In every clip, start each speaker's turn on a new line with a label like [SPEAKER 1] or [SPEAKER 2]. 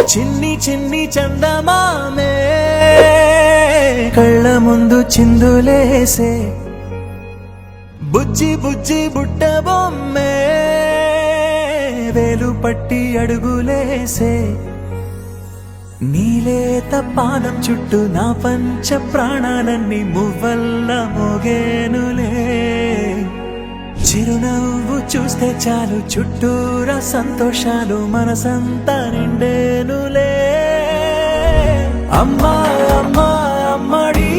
[SPEAKER 1] చిన్ని చిన్ని చందమామే కళ్ళ ముందు చిందులేసే బుజ్జి బుజ్జి బుట్ట బొమ్మే వేలు పట్టి అడుగులేసే నీలేత పాదం చుట్టూ నా పంచ ప్రాణాలన్నీ మువ్వల్ల మోగేనులే చిరునవ్వు చూస్తే చాలు చుట్టూరా సంతోషాలు మనసంతా నిండేనులే అమ్మా అమ్మా అమ్మడి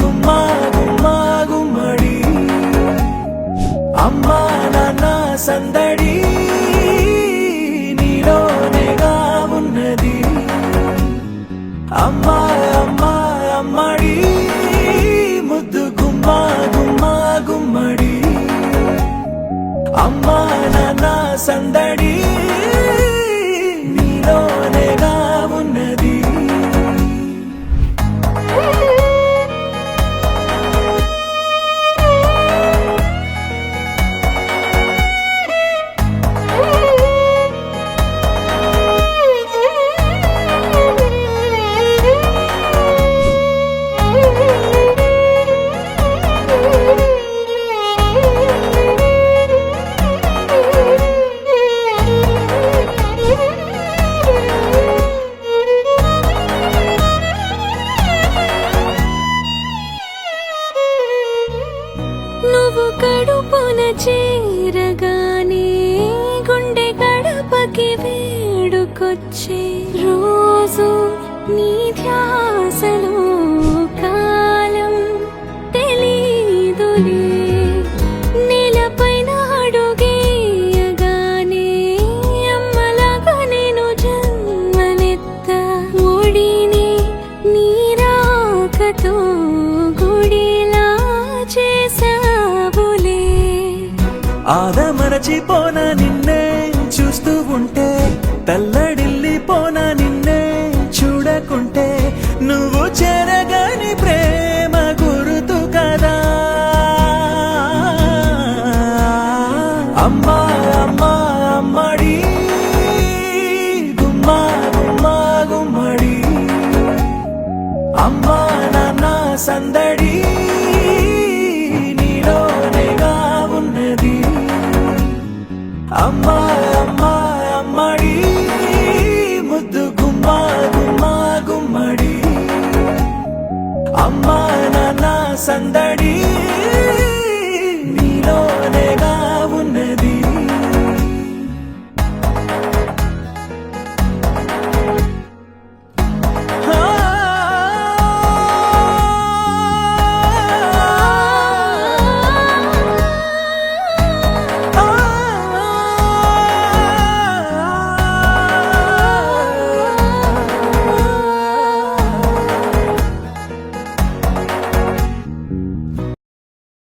[SPEAKER 1] గుమ్మా గుమ్మా గుమ్మడి అమ్మా నాన్న సందడి నీలోనేగా ఉన్నది అమ్మా అమ్మా అమ్మడి ముద్దు గుమ్మా గుమ్మా గుమ్మడి అమ్మా నాన్న సందడి నీలోనేగా ఉన్నది
[SPEAKER 2] నువ్వు కడుపున చేరగానే గుండె గడపకి వేడుకొచ్చే రోజు నీ ధ్యాసలో కాలం తెలీదులే నేలపైన అడుగేయగానే అమ్మలాగా నేను జన్మనెత్త ఒడిని నీ రాకతో గుడిలా చేసావులే
[SPEAKER 1] ఆదమరచిపోన నిన్నే చూస్తూ ఉంటే తల్లడిల్లిపోన నిన్నే చూడకుంటే నువ్వు చెరగని ప్రేమ గురుతు కదా అమ్మా అమ్మా అమ్మడి గుమ్మా గుమ్మా గుమ్మడి అమ్మా నాన్న సందడి నీలోనేగా ఉన్నది అమ్మా అమ్మా అమ్మడి ముద్దు గుమ్మా గుమ్మా గుమ్మడి అమ్మా నాన్న సందడి